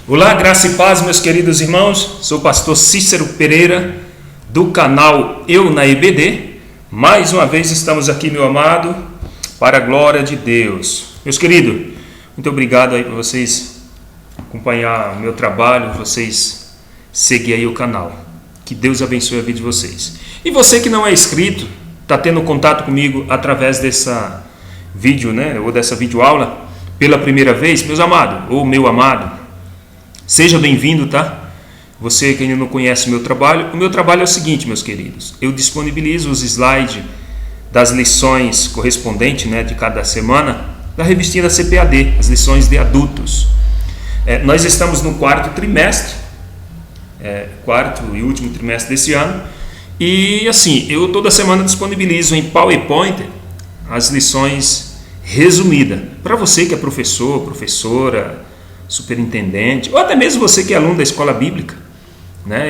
Olá, graça e paz, meus queridos irmãos. Sou o pastor Cícero Pereira, do canal Eu na EBD. Mais uma vez estamos aqui, meu amado, para a glória de Deus. Meus queridos, muito obrigado aí por vocês acompanhar o meu trabalho, vocês seguirem aí o canal. Que Deus abençoe a vida de vocês. E você que não é inscrito, está tendo contato comigo através dessa vídeo, ou dessa videoaula, pela primeira vez, meus amados, ou meu amado, seja bem-vindo, tá? Você que ainda não conhece o meu trabalho é o seguinte, meus queridos, eu disponibilizo os slides das lições correspondentes, de cada semana, da revistinha da CPAD, as lições de adultos. Nós estamos no quarto e último trimestre desse ano, e assim, eu toda semana disponibilizo em PowerPoint as lições resumidas, para você que é professor, professora, superintendente, ou até mesmo você que é aluno da escola bíblica,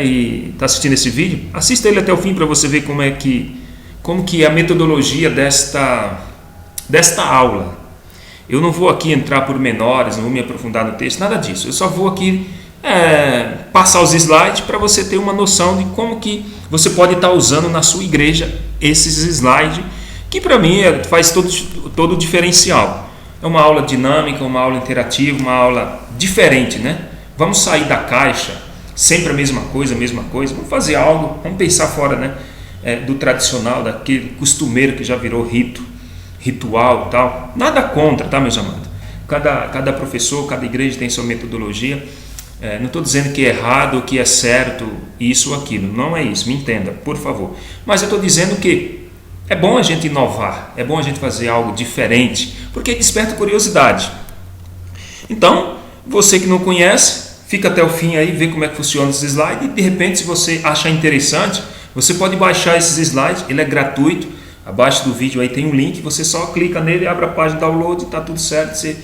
e está assistindo esse vídeo, assista ele até o fim para você ver como que é a metodologia desta aula. Eu não vou aqui entrar por menores, não vou me aprofundar no texto, nada disso. Eu só vou aqui passar os slides para você ter uma noção de como que você pode estar usando na sua igreja esses slides, que para mim faz todo o diferencial. É uma aula dinâmica, uma aula interativa, uma aula diferente, Vamos sair da caixa, sempre a mesma coisa, vamos fazer algo, vamos pensar fora, do tradicional, daquele costumeiro que já virou ritual e tal. Nada contra, tá, meus amados? Cada professor, cada igreja tem sua metodologia. Não estou dizendo que é errado, que é certo, isso ou aquilo, não é isso, me entenda, por favor. Mas eu estou dizendo que é bom a gente inovar, é bom a gente fazer algo diferente, porque desperta curiosidade. Então, você que não conhece, fica até o fim aí, vê como é que funciona esse slide, e de repente, se você achar interessante, você pode baixar esses slides, ele é gratuito, abaixo do vídeo aí tem um link, você só clica nele, abre a página de download, está tudo certo, você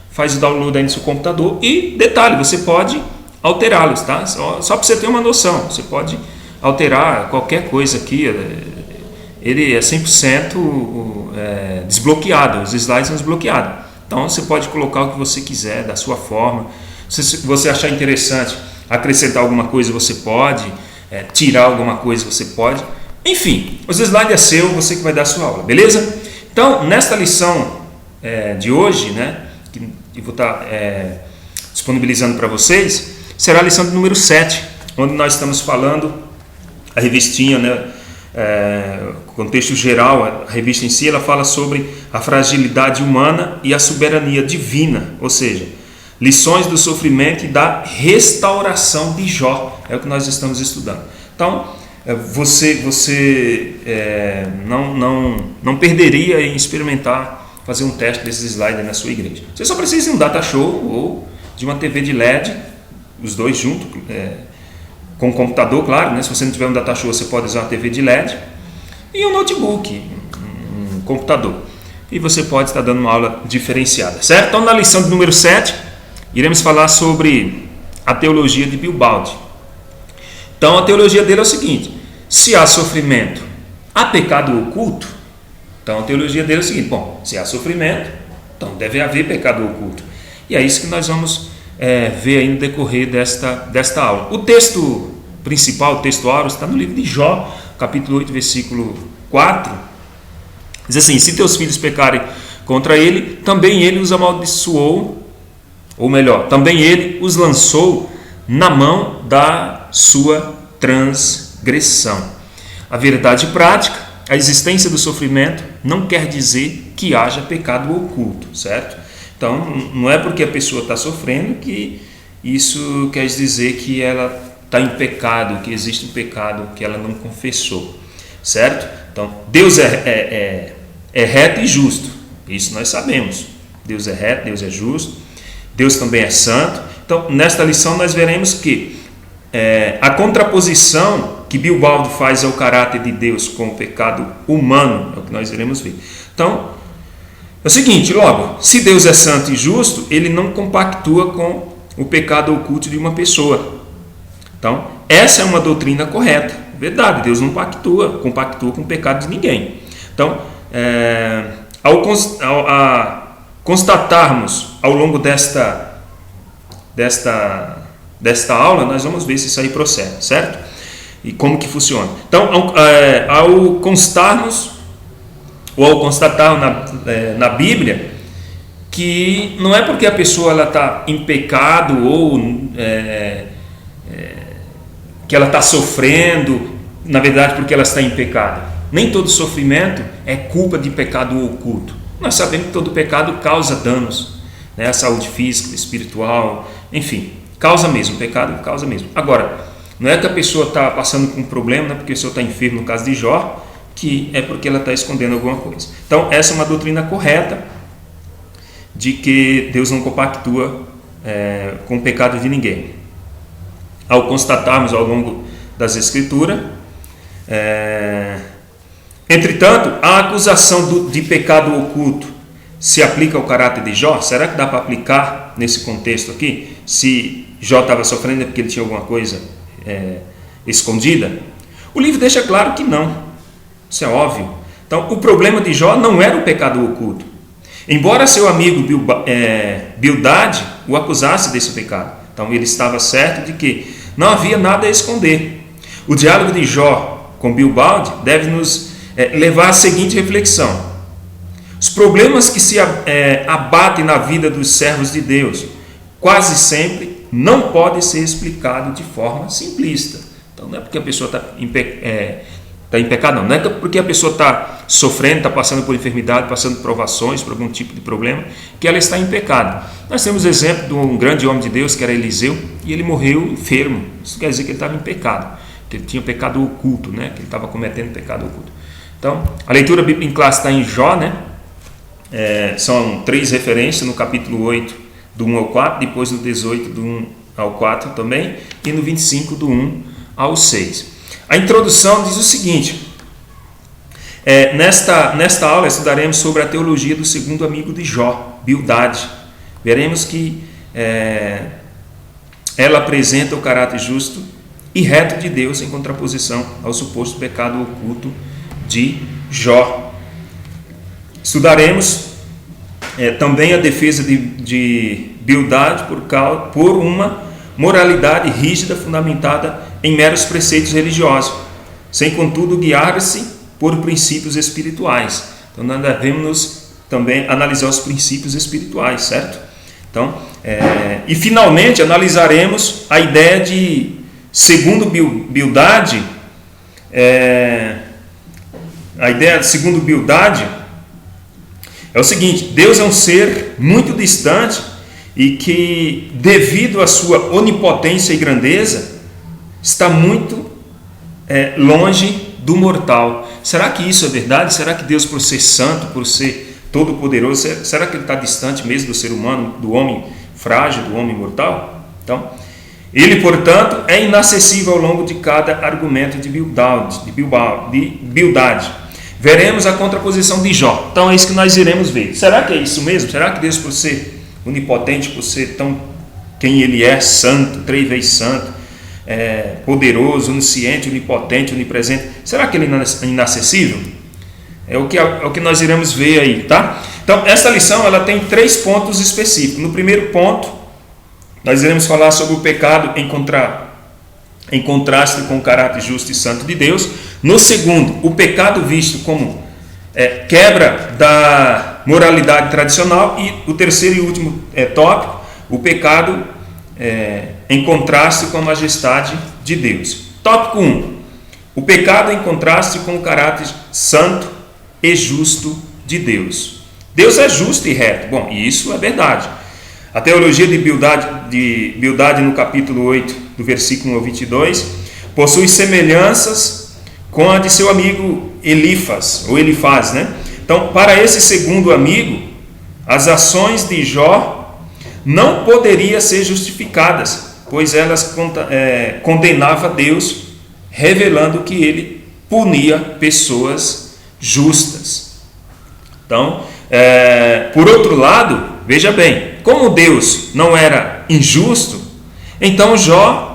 faz o download aí no seu computador, e detalhe, você pode alterá-los, tá? Só para você ter uma noção, você pode alterar qualquer coisa aqui, ele é 100% desbloqueado, os slides são desbloqueados. Então você pode colocar o que você quiser, da sua forma. Se você achar interessante acrescentar alguma coisa, você pode, tirar alguma coisa, você pode. Enfim, os slides é seu, você que vai dar a sua aula, beleza? Então, nesta lição de hoje, que eu vou estar disponibilizando para vocês, será a lição de número 7, onde nós estamos falando, a revistinha, contexto geral, a revista em si, ela fala sobre a fragilidade humana e a soberania divina, ou seja, lições do sofrimento e da restauração de Jó, é o que nós estamos estudando. Então, você não perderia em experimentar, fazer um teste desses slides na sua igreja. Você só precisa de um data show ou de uma TV de LED, os dois juntos, com o computador, claro, se você não tiver um data show, você pode usar uma TV de LED e um notebook, um computador, e você pode estar dando uma aula diferenciada, certo? Então, na lição de número 7, iremos falar sobre a teologia de Bilbald. Então, a teologia dele é o seguinte: se há sofrimento, há pecado oculto? Então, a teologia dele é o seguinte: bom, se há sofrimento, então deve haver pecado oculto. E é isso que nós vamos ver aí no decorrer desta aula. O texto principal, o texto áureo, está no livro de Jó, capítulo 8, versículo 4. Diz assim: se teus filhos pecarem contra ele, também ele os amaldiçoou, ou melhor, também ele os lançou na mão da sua transgressão. A verdade prática, a existência do sofrimento, não quer dizer que haja pecado oculto, certo? Então, não é porque a pessoa está sofrendo que isso quer dizer que ela está em pecado, que existe um pecado que ela não confessou, certo? Então, Deus é reto e justo, isso nós sabemos. Deus é reto, Deus é justo, Deus também é santo. Então, nesta lição nós veremos que a contraposição que Bilbald faz ao caráter de Deus com o pecado humano é o que nós iremos ver. Então, é o seguinte, logo, se Deus é santo e justo, ele não compactua com o pecado oculto de uma pessoa. Então, essa é uma doutrina correta, verdade, Deus não compactua com o pecado de ninguém. Então, ao constatarmos ao longo desta desta aula, nós vamos ver se isso aí procede, certo? E como que funciona. Então, ao constarmos, ou ao constatar na Bíblia, que não é porque a pessoa está em pecado, ou que ela está sofrendo, na verdade porque ela está em pecado. Nem todo sofrimento é culpa de pecado oculto. Nós sabemos que todo pecado causa danos, né? A saúde física, espiritual, enfim, causa mesmo, o pecado causa mesmo. Agora, não é que a pessoa está passando com um problema, não é porque a pessoa está enferma, no caso de Jó, que é porque ela está escondendo alguma coisa. Então, essa é uma doutrina correta, de que Deus não compactua com o pecado de ninguém. Ao constatarmos ao longo das Escrituras, entretanto, a acusação de pecado oculto se aplica ao caráter de Jó? Será que dá para aplicar nesse contexto aqui? Se Jó estava sofrendo é porque ele tinha alguma coisa escondida? O livro deixa claro que não. Isso é óbvio. Então, o problema de Jó não era o pecado oculto. Embora seu amigo Bildade o acusasse desse pecado. Então, ele estava certo de que não havia nada a esconder. O diálogo de Jó com Bildade deve nos levar à seguinte reflexão: os problemas que se abatem na vida dos servos de Deus quase sempre não podem ser explicados de forma simplista. Então, não é porque a pessoa está em pecado, não é porque a pessoa está sofrendo, está passando por enfermidade, passando por provações, por algum tipo de problema, que ela está em pecado. Nós temos o exemplo de um grande homem de Deus, que era Eliseu, e ele morreu enfermo. Isso quer dizer que ele estava em pecado, que ele tinha pecado oculto, né? Que ele estava cometendo pecado oculto. Então, a leitura bíblica em classe está em Jó, né? São 3 referências, no capítulo 8, do 1 ao 4, depois no 18, do 1 ao 4 também, e no 25, do 1 ao 6. A introdução diz o seguinte: nesta aula estudaremos sobre a teologia do segundo amigo de Jó, Bildade. Veremos que ela apresenta o caráter justo e reto de Deus em contraposição ao suposto pecado oculto de Jó. Estudaremos também a defesa de Bildade por uma moralidade rígida fundamentada em meros preceitos religiosos, sem contudo guiar-se por princípios espirituais. Então nós devemos também analisar os princípios espirituais, certo? Então, e finalmente analisaremos a ideia de, segundo Bildade, a ideia segundo Bildade é o seguinte: Deus é um ser muito distante e que, devido à sua onipotência e grandeza, está muito longe do mortal. Será que isso é verdade? Será que Deus, por ser santo, por ser todo-poderoso, será que ele está distante mesmo do ser humano, do homem frágil, do homem mortal? Então, ele, portanto, é inacessível ao longo de cada argumento de Bildade. Veremos a contraposição de Jó. Então é isso que nós iremos ver. Será que é isso mesmo? Será que Deus, por ser onipotente, por ser tão quem ele é, santo, 3 vezes santo, poderoso, onisciente, onipotente, onipresente, será que ele é inacessível? É o que nós iremos ver aí, tá? Então, essa lição ela tem 3 pontos específicos. No primeiro ponto, nós iremos falar sobre o pecado em contraste com o caráter justo e santo de Deus. No segundo, o pecado visto como quebra da moralidade tradicional. E o terceiro e último tópico, o pecado em contraste com a majestade de Deus. Tópico 1, o pecado em contraste com o caráter santo e justo de Deus. Deus é justo e reto. Bom, e isso é verdade. A teologia de Bildade no capítulo 8, do versículo 1 ao 22, possui semelhanças com a de seu amigo Elifaz, né? Então, para esse segundo amigo, as ações de Jó não poderiam ser justificadas, pois elas condenavam Deus, revelando que ele punia pessoas justas. Então, por outro lado, veja bem, como Deus não era injusto, então Jó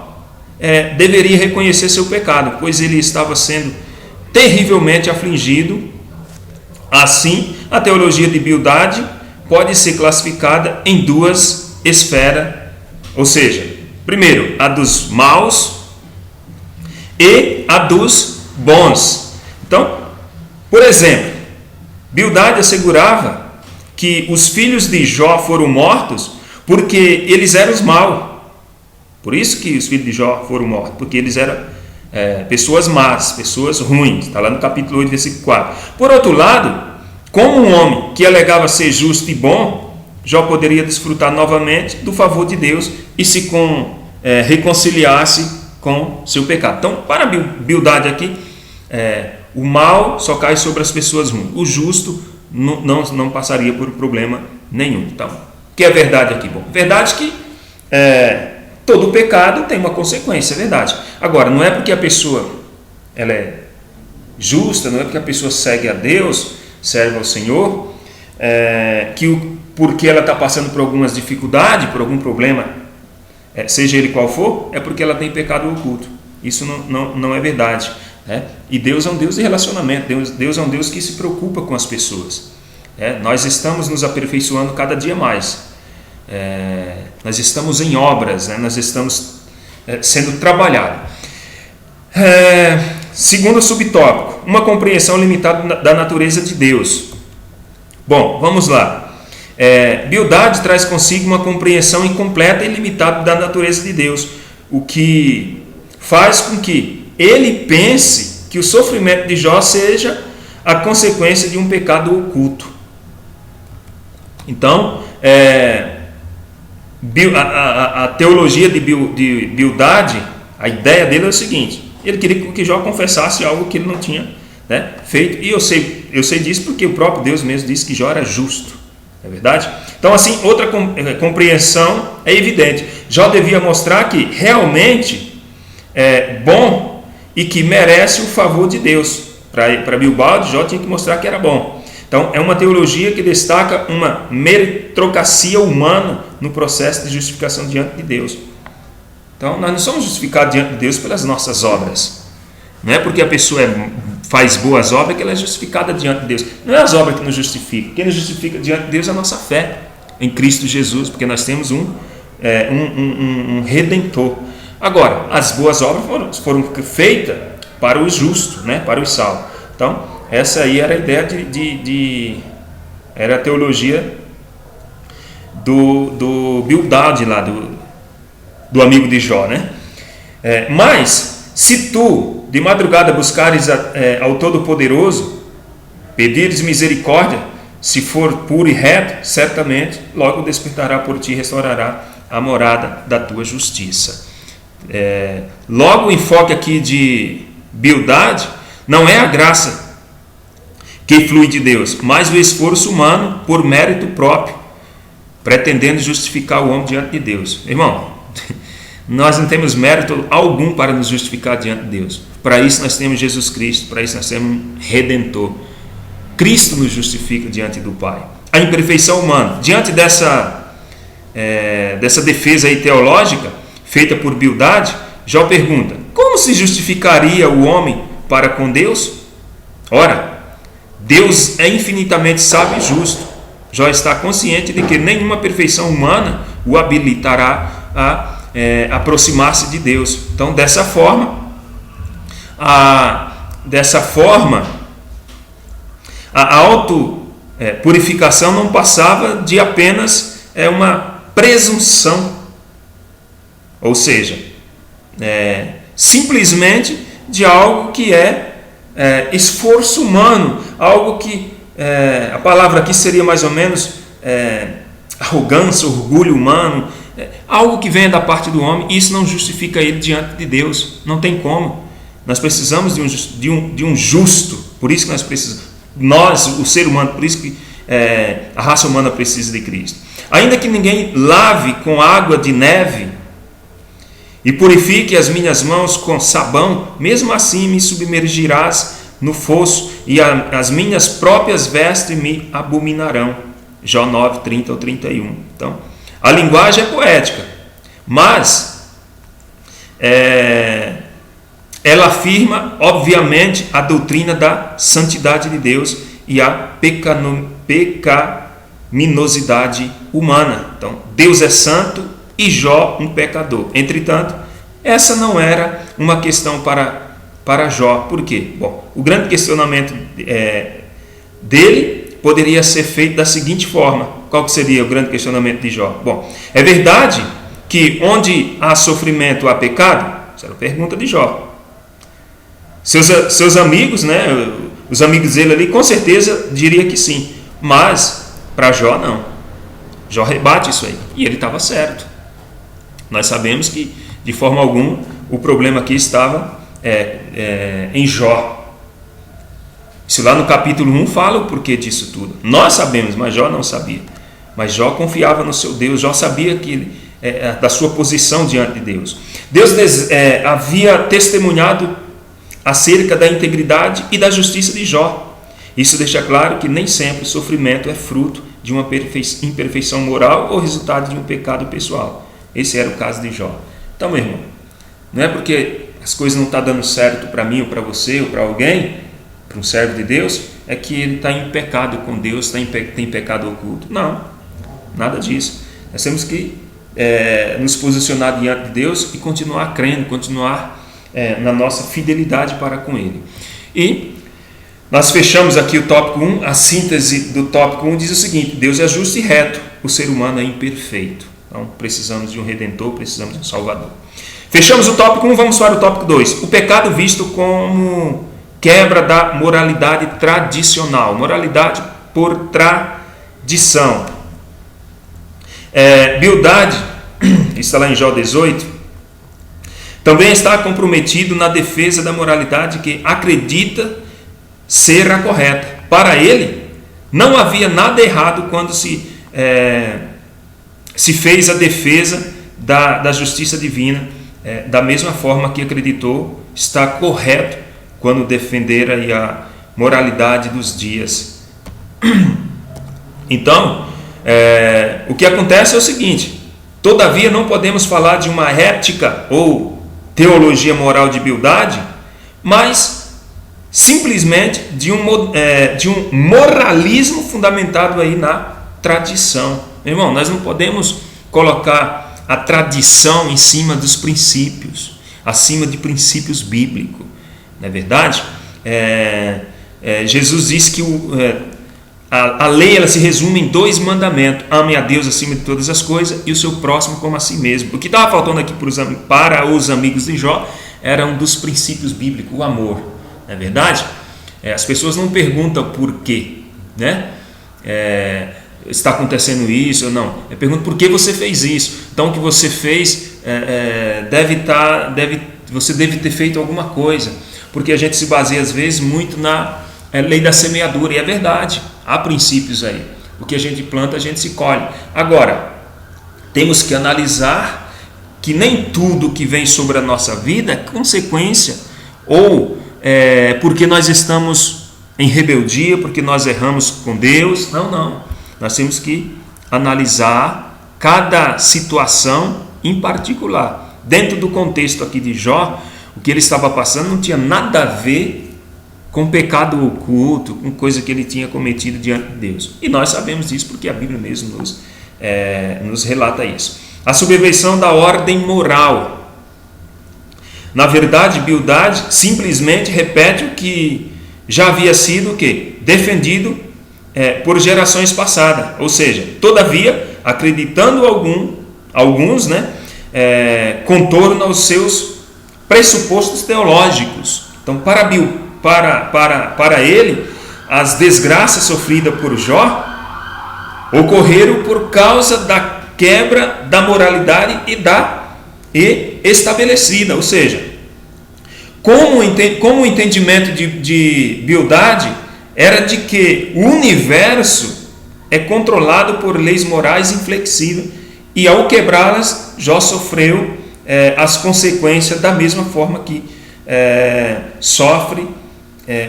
deveria reconhecer seu pecado, pois ele estava sendo terrivelmente afligido. Assim, a teologia de Bildade pode ser classificada em 2 esferas, ou seja, Primeiro, a dos maus e a dos bons. Então, por exemplo, Bildade assegurava que os filhos de Jó foram mortos porque eles eram os maus. Por isso que os filhos de Jó foram mortos, porque eles eram pessoas más, pessoas ruins. Está lá no capítulo 8, versículo 4. Por outro lado, como um homem que alegava ser justo e bom, Jó poderia desfrutar novamente do favor de Deus e se reconciliasse com seu pecado. Então, para Bildade aqui, o mal só cai sobre as pessoas ruins. O justo não passaria por problema nenhum. Então, o que é verdade aqui? Bom, verdade que todo pecado tem uma consequência, é verdade. Agora, não é porque a pessoa ela é justa, não é porque a pessoa segue a Deus, serve ao Senhor, porque ela está passando por algumas dificuldades, por algum problema, seja ele qual for, é porque ela tem pecado oculto. Isso não é verdade. E Deus é um Deus de relacionamento. Deus é um Deus que se preocupa com as pessoas. Nós estamos nos aperfeiçoando cada dia mais. Nós estamos em obras, nós estamos sendo trabalhados. Segundo subtópico, uma compreensão limitada da natureza de Deus. Bom, vamos lá. Bildade traz consigo uma compreensão incompleta e limitada da natureza de Deus, o que faz com que ele pense que o sofrimento de Jó seja a consequência de um pecado oculto. Então, a teologia de Bildade, a ideia dele é o seguinte: ele queria que Jó confessasse algo que ele não tinha feito, e eu sei disso porque o próprio Deus mesmo disse que Jó era justo, é verdade? Então, assim, outra compreensão é evidente: Jó devia mostrar que realmente é bom e que merece o favor de Deus. Para Bildade, Jó tinha que mostrar que era bom. Então, é uma teologia que destaca uma meritocracia humana no processo de justificação diante de Deus. Então, nós não somos justificados diante de Deus pelas nossas obras. Não é porque a pessoa faz boas obras que ela é justificada diante de Deus. Não é as obras que nos justificam. Quem nos justifica diante de Deus é a nossa fé em Cristo Jesus, porque nós temos um Redentor. Agora, as boas obras foram feitas para os justos, para os salvos. Então, essa aí era a ideia era a teologia do Bildade lá, do amigo de Jó, mas se tu de madrugada buscares ao Todo-Poderoso, pedires misericórdia, se for puro e reto, certamente logo despertará por ti e restaurará a morada da tua justiça. Logo o enfoque aqui de Bildade não é a graça que flui de Deus, mas o esforço humano por mérito próprio, pretendendo justificar o homem diante de Deus. Irmão, nós não temos mérito algum para nos justificar diante de Deus. Para isso nós temos Jesus Cristo, para isso nós temos um Redentor. Cristo nos justifica diante do Pai. A imperfeição humana, diante dessa defesa aí teológica feita por Bildade, Jó pergunta: como se justificaria o homem para com Deus? Ora, Deus é infinitamente sábio e justo. Jó está consciente de que nenhuma perfeição humana o habilitará a aproximar-se de Deus. Então, dessa forma, a auto-purificação não passava de apenas uma presunção, ou seja, simplesmente de algo que esforço humano, algo que a palavra aqui seria mais ou menos arrogância, orgulho humano, algo que venha da parte do homem. Isso não justifica ele diante de Deus, não tem como. Nós precisamos de um justo, por isso que nós precisamos, o ser humano, por isso que a raça humana precisa de Cristo. Ainda que ninguém lave com água de neve e purifique as minhas mãos com sabão, mesmo assim me submergirás no fosso, e as minhas próprias vestes me abominarão. Jó 9, 30 ao 31. Então, a linguagem é poética, mas ela afirma, obviamente, a doutrina da santidade de Deus e a pecaminosidade humana. Então, Deus é santo e Jó um pecador. Entretanto, essa não era uma questão para Jó. Por quê? Bom, o grande questionamento dele poderia ser feito da seguinte forma. Qual que seria o grande questionamento de Jó? Bom, é verdade que onde há sofrimento há pecado? Essa era a pergunta de Jó. Seus amigos, né, os amigos dele ali, com certeza diria que sim. Mas para Jó não. Jó rebate isso aí. E ele estava certo. Nós sabemos que, de forma alguma, o problema aqui estava em Jó. Isso lá no capítulo 1 fala o porquê disso tudo. Nós sabemos, mas Jó não sabia. Mas Jó confiava no seu Deus. Jó sabia da sua posição diante de Deus. Deus havia testemunhado acerca da integridade e da justiça de Jó. Isso deixa claro que nem sempre o sofrimento é fruto de uma imperfeição moral ou resultado de um pecado pessoal. Esse era o caso de Jó. Então, meu irmão, não é porque as coisas não estão dando certo para mim ou para você ou para alguém, para um servo de Deus, é que ele está em pecado com Deus, tem pecado oculto. Não, nada disso. Nós temos que nos posicionar diante de Deus e continuar crendo, continuar na nossa fidelidade para com Ele. E nós fechamos aqui o tópico 1, a síntese do tópico 1 diz o seguinte: Deus é justo e reto, o ser humano é imperfeito. Então precisamos de um Redentor, precisamos de um Salvador. Fechamos o tópico 1, vamos para o tópico 2. O pecado visto como quebra da moralidade tradicional. Moralidade por tradição. Bildade, está lá em Jó 18, também está comprometido na defesa da moralidade que acredita ser a correta. Para ele, não havia nada errado quando se fez a defesa da justiça divina, da mesma forma que acreditou estar correto quando defender aí a moralidade dos dias. Então, o que acontece é o seguinte: todavia não podemos falar de uma ética ou teologia moral de Bildade, mas simplesmente de um moralismo fundamentado aí na tradição. Meu irmão, nós não podemos colocar a tradição em cima dos princípios, acima de princípios bíblicos, não é verdade? Jesus disse que a lei ela se resume em 2 mandamentos: ame a Deus acima de todas as coisas e o seu próximo como a si mesmo. O que estava faltando aqui para os amigos de Jó era um dos princípios bíblicos, o amor, não é verdade? As pessoas não perguntam por quê, né? Está acontecendo isso ou não. Perguntam por que você fez isso. Então o que você fez você deve ter feito alguma coisa, porque a gente se baseia às vezes muito na lei da semeadura, e é verdade, há princípios aí. O que a gente planta, a gente se colhe. Agora, temos que analisar que nem tudo que vem sobre a nossa vida é consequência ou porque nós estamos em rebeldia, porque nós erramos com Deus. Não. Nós temos que analisar cada situação em particular. Dentro do contexto aqui de Jó, o que ele estava passando não tinha nada a ver com pecado oculto, com coisa que ele tinha cometido diante de Deus. E nós sabemos disso porque a Bíblia mesmo nos relata isso. A subversão da ordem moral. Na verdade, Bildade simplesmente repete o que já havia sido defendido por gerações passadas. Ou seja, todavia, acreditando alguns, contornam os seus pressupostos teológicos. Então, para ele, as desgraças sofridas por Jó ocorreram por causa da quebra da moralidade e estabelecida. Ou seja, como o entendimento de Bildade era de que o universo é controlado por leis morais inflexíveis, e ao quebrá-las, Jó sofreu as consequências da mesma forma que sofre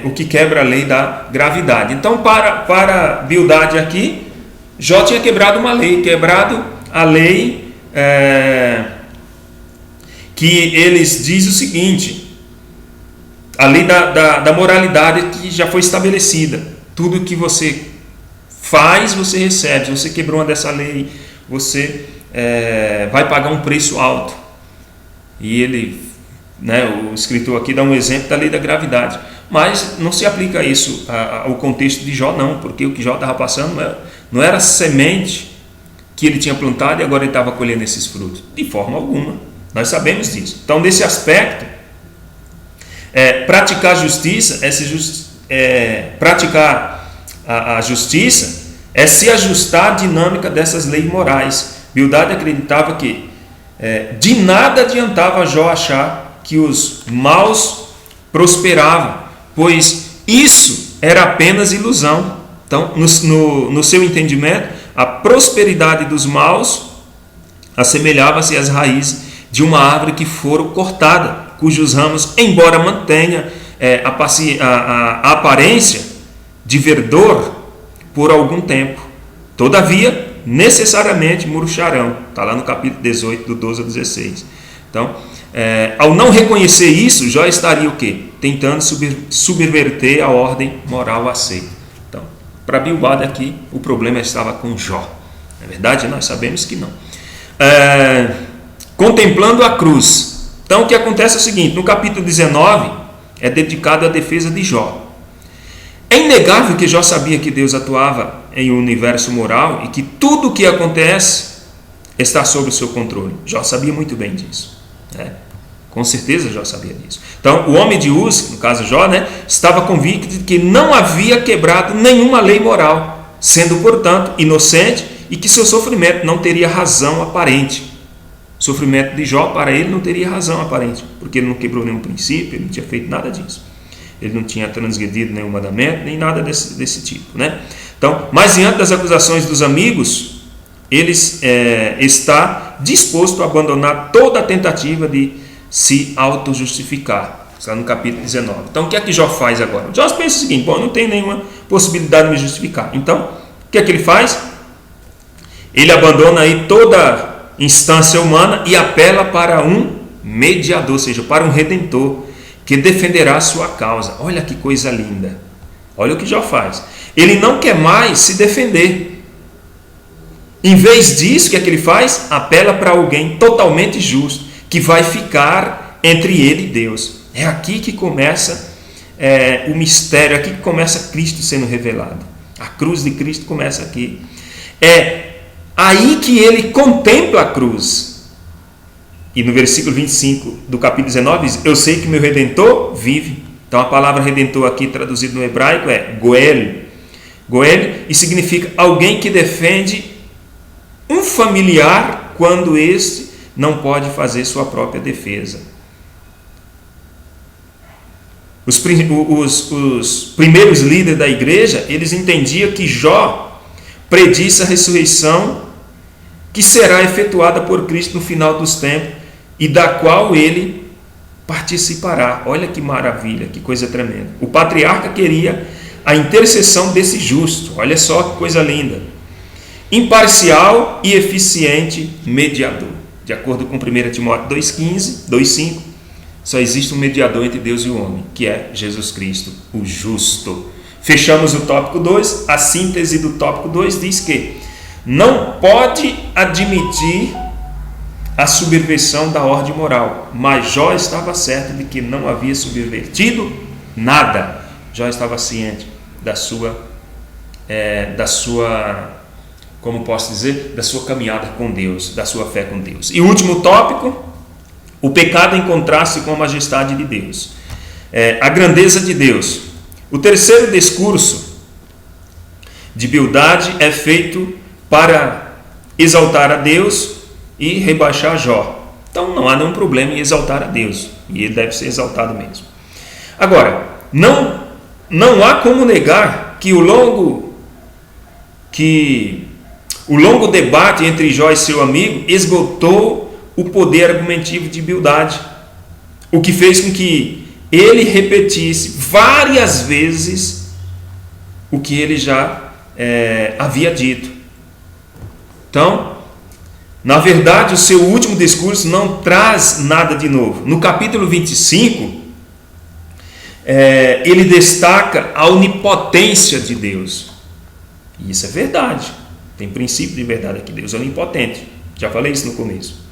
o que quebra a lei da gravidade. Então, para Bildade aqui, Jó tinha quebrado uma lei, a lei que eles dizem o seguinte: a lei da moralidade que já foi estabelecida. Tudo que você faz, você recebe. Se você quebrou uma dessa lei, você vai pagar um preço alto. E ele, o escritor aqui dá um exemplo da lei da gravidade. Mas não se aplica isso ao contexto de Jó, não, porque o que Jó estava passando não era semente que ele tinha plantado e agora ele estava colhendo esses frutos. De forma alguma. Nós sabemos disso. Então, nesse aspecto, praticar justiça, praticar a justiça é se ajustar à dinâmica dessas leis morais. Bildade acreditava que de nada adiantava Jó achar que os maus prosperavam, pois isso era apenas ilusão. Então, no seu entendimento, a prosperidade dos maus assemelhava-se às raízes de uma árvore que foram cortada, cujos ramos, embora mantenha a aparência de verdor por algum tempo, todavia, necessariamente murcharão. Está lá no capítulo 18, do 12 a 16. Então, ao não reconhecer isso, Jó estaria o quê? Tentando subverter a ordem moral aceita. Então, para Bildade aqui, o problema estava com Jó. Na verdade, nós sabemos que não. Contemplando a cruz. Então, o que acontece é o seguinte: no capítulo 19, é dedicado à defesa de Jó. É inegável que Jó sabia que Deus atuava em um universo moral e que tudo o que acontece está sob o seu controle. Jó sabia muito bem disso. Com certeza Jó sabia disso. Então, o homem de Uz, no caso Jó, estava convicto de que não havia quebrado nenhuma lei moral, sendo, portanto, inocente e que seu sofrimento não teria razão aparente. O sofrimento de Jó, para ele, não teria razão aparente, porque ele não quebrou nenhum princípio, ele não tinha feito nada disso. Ele não tinha transgredido nenhum mandamento, nem nada desse tipo. Então, mas diante das acusações dos amigos, ele está disposto a abandonar toda a tentativa de se auto-justificar. Está no capítulo 19. Então, o que é que Jó faz agora? Jó pensa o seguinte: bom, eu não tenho nenhuma possibilidade de me justificar. Então, o que é que ele faz? Ele abandona aí toda instância humana e apela para um mediador, ou seja, para um redentor, que defenderá a sua causa. Olha que coisa linda. Olha o que Jó faz. Ele não quer mais se defender. Em vez disso, o que é que ele faz? Apela para alguém totalmente justo, que vai ficar entre ele e Deus. É aqui que começa o mistério, aqui que começa Cristo sendo revelado. A cruz de Cristo começa aqui. É aí que ele contempla a cruz. E no versículo 25 do capítulo 19 diz: eu sei que meu Redentor vive. Então a palavra Redentor aqui traduzido no hebraico é Goel. Goel, e significa alguém que defende um familiar quando este não pode fazer sua própria defesa. Os primeiros líderes da igreja, eles entendiam que Jó predisse a ressurreição que será efetuada por Cristo no final dos tempos e da qual ele participará. Olha que maravilha, que coisa tremenda. O patriarca queria a intercessão desse justo. Olha só que coisa linda. Imparcial e eficiente mediador. De acordo com 1 Timóteo 2,15, 2,5, só existe um mediador entre Deus e o homem, que é Jesus Cristo, o justo. Fechamos o tópico 2. A síntese do tópico 2 diz que não pode admitir a subversão da ordem moral, mas Jó estava certo de que não havia subvertido nada. Jó estava ciente da sua, como posso dizer, da sua caminhada com Deus, da sua fé com Deus. E o último tópico: o pecado em contraste com a majestade de Deus, a grandeza de Deus. O terceiro discurso de Bildade é feito para exaltar a Deus e rebaixar Jó. Então não há nenhum problema em exaltar a Deus, e ele deve ser exaltado mesmo. Agora, não há como negar que o longo debate entre Jó e seu amigo esgotou o poder argumentivo de Bildade, o que fez com que ele repetisse várias vezes o que ele já havia dito. Então, na verdade, o seu último discurso não traz nada de novo. No capítulo 25, ele destaca a onipotência de Deus. E isso é verdade. Tem princípio de verdade aqui. Deus é onipotente. Já falei isso no começo.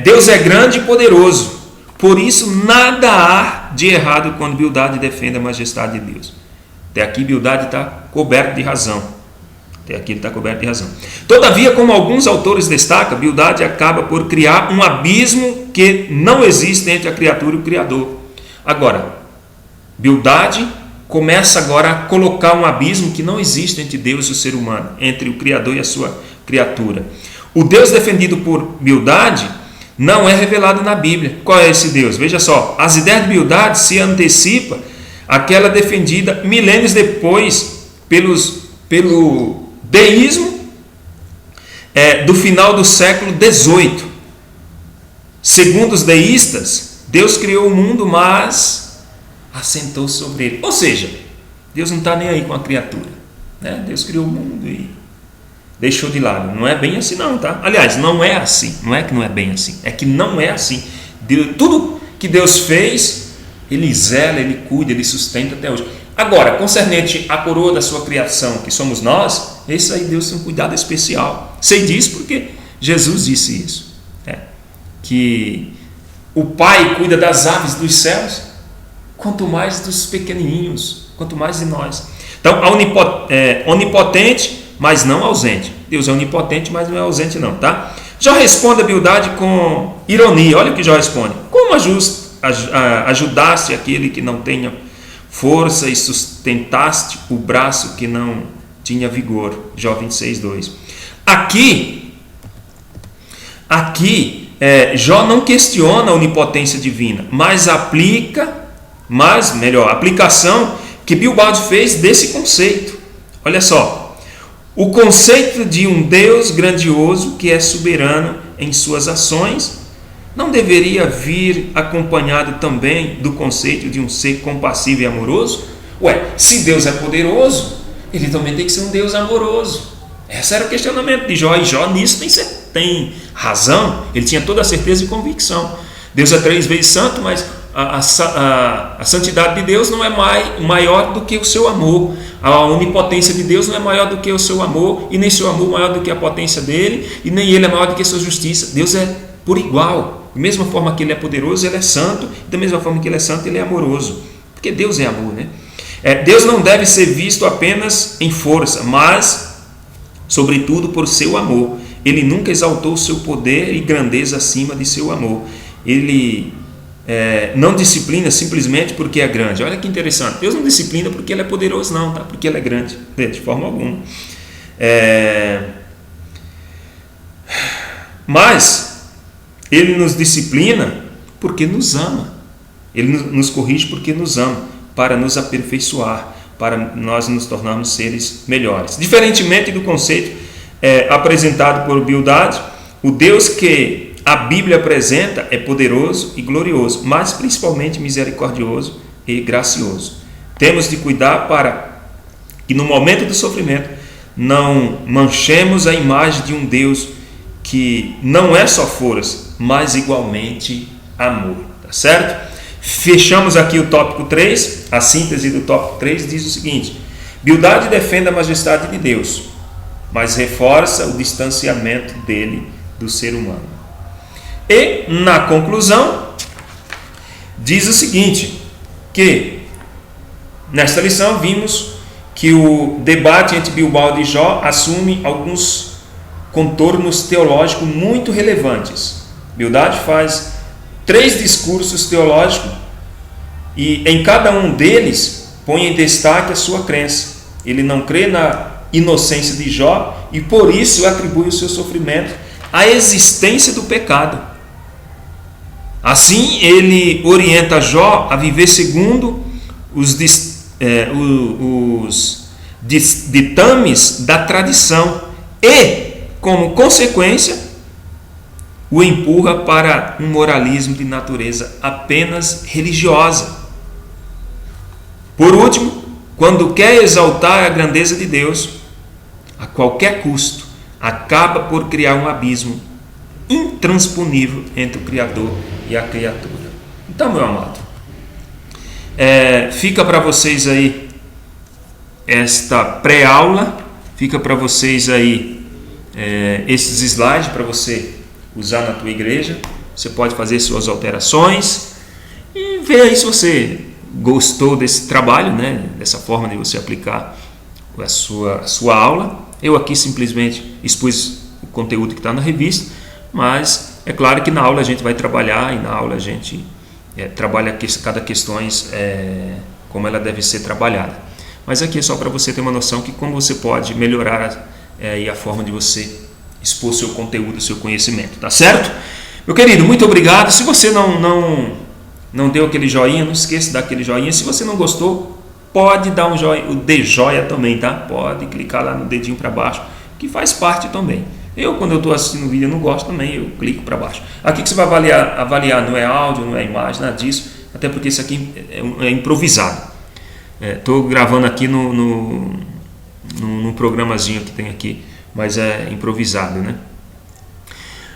Deus é grande e poderoso. Por isso, nada há de errado quando Bildade defende a majestade de Deus. Até aqui, Bildade está coberto de razão. Até aqui ele está coberto de razão. Todavia, como alguns autores destacam, Bildade acaba por criar um abismo que não existe entre a criatura e o Criador. Agora, Bildade começa agora a colocar um abismo que não existe entre Deus e o ser humano, entre o Criador e a sua criatura. O Deus defendido por Bildade não é revelado na Bíblia. Qual é esse Deus? Veja só, as ideias de Bildade se antecipam àquela defendida milênios depois pelo deísmo do final do século XVIII. Segundo os deístas, Deus criou o mundo, mas assentou-se sobre ele. Ou seja, Deus não está nem aí com a criatura, né? Deus criou o mundo e deixou de lado. Não é bem assim não, tá? Aliás, não é assim. Não é que não é bem assim. É que não é assim. Tudo que Deus fez, Ele zela, Ele cuida, Ele sustenta até hoje. Agora, concernente à coroa da sua criação, que somos nós, esse aí Deus tem um cuidado especial. Sei disso porque Jesus disse isso. Que o Pai cuida das aves dos céus, quanto mais dos pequenininhos, quanto mais de nós. Então, onipotente, mas não ausente. Deus é onipotente, mas não é ausente não, tá? Jó responde a Bildade com ironia. Olha o que Jó responde. Como ajudaste aquele que não tenha força e sustentaste o braço que não tinha vigor? Jó 26:2. Aqui Jó não questiona a onipotência divina, mas a aplicação que Bildade fez desse conceito. Olha só, o conceito de um Deus grandioso que é soberano em suas ações não deveria vir acompanhado também do conceito de um ser compassivo e amoroso? Se Deus é poderoso, Ele também tem que ser um Deus amoroso. Esse era o questionamento de Jó, e Jó nisso tem razão. Ele tinha toda a certeza e convicção. Deus é 3 vezes santo, mas a santidade de Deus não é maior do que o seu amor. A onipotência de Deus não é maior do que o seu amor, e nem seu amor maior do que a potência dele, e nem ele é maior do que a sua justiça. Deus é por igual. Da mesma forma que ele é poderoso, ele é santo. Da mesma forma que ele é santo, ele é amoroso. Porque Deus é amor, né? Deus não deve ser visto apenas em força, mas sobretudo por seu amor. Ele nunca exaltou o seu poder e grandeza acima de seu amor. Ele não disciplina simplesmente porque é grande. Olha que interessante. Deus não disciplina porque Ele é poderoso, não, tá? Porque Ele é grande, de forma alguma. Mas Ele nos disciplina porque nos ama. Ele nos corrige porque nos ama, para nos aperfeiçoar, para nós nos tornarmos seres melhores. Diferentemente do conceito apresentado por Bildade, o Deus que a Bíblia apresenta é poderoso e glorioso, mas principalmente misericordioso e gracioso. Temos de cuidar para que no momento do sofrimento não manchemos a imagem de um Deus que não é só força, mas igualmente amor. Tá certo? Fechamos aqui o tópico 3. A síntese do tópico 3 diz o seguinte: Bildade defende a majestade de Deus, mas reforça o distanciamento dele do ser humano. E, na conclusão, diz o seguinte, que nesta lição vimos que o debate entre Bildade e Jó assume alguns contornos teológicos muito relevantes. Bildade faz 3 discursos teológicos e em cada um deles põe em destaque a sua crença. Ele não crê na inocência de Jó e por isso atribui o seu sofrimento à existência do pecado. Assim, ele orienta Jó a viver segundo os ditames da tradição e, como consequência, o empurra para um moralismo de natureza apenas religiosa. Por último, quando quer exaltar a grandeza de Deus, a qualquer custo, acaba por criar um abismo intransponível entre o Criador e a criatura. Então, meu amado, fica para vocês aí esta pré-aula, fica para vocês aí esses slides para você usar na tua igreja. Você pode fazer suas alterações e ver aí se você gostou desse trabalho, né? Dessa forma de você aplicar a sua aula. Eu aqui simplesmente expus o conteúdo que está na revista, mas é claro que na aula a gente vai trabalhar, e na aula a gente trabalha cada questões como ela deve ser trabalhada. Mas aqui é só para você ter uma noção que como você pode melhorar a forma de você expor seu conteúdo, seu conhecimento, tá certo? Meu querido, muito obrigado. Se você não deu aquele joinha, não esqueça de dar aquele joinha. Se você não gostou, pode dar um joinha, o de joia também, tá? Pode clicar lá no dedinho para baixo, que faz parte também. Quando eu estou assistindo o vídeo, eu não gosto também, eu clico para baixo. Aqui que você vai avaliar não é áudio, não é imagem, nada disso, até porque isso aqui é improvisado. Estou gravando aqui no programazinho que tem aqui, mas é improvisado, né?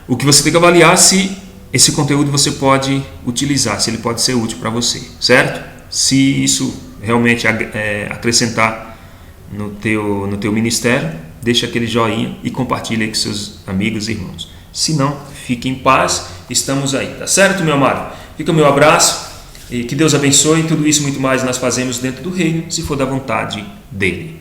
O que você tem que avaliar é se esse conteúdo você pode utilizar, se ele pode ser útil para você, certo? Se isso realmente acrescentar no teu ministério, deixa aquele joinha e compartilha com seus amigos e irmãos. Se não, fique em paz, estamos aí, tá certo, meu amado? Fica o meu abraço e que Deus abençoe. Tudo isso e muito mais nós fazemos dentro do reino, se for da vontade dele.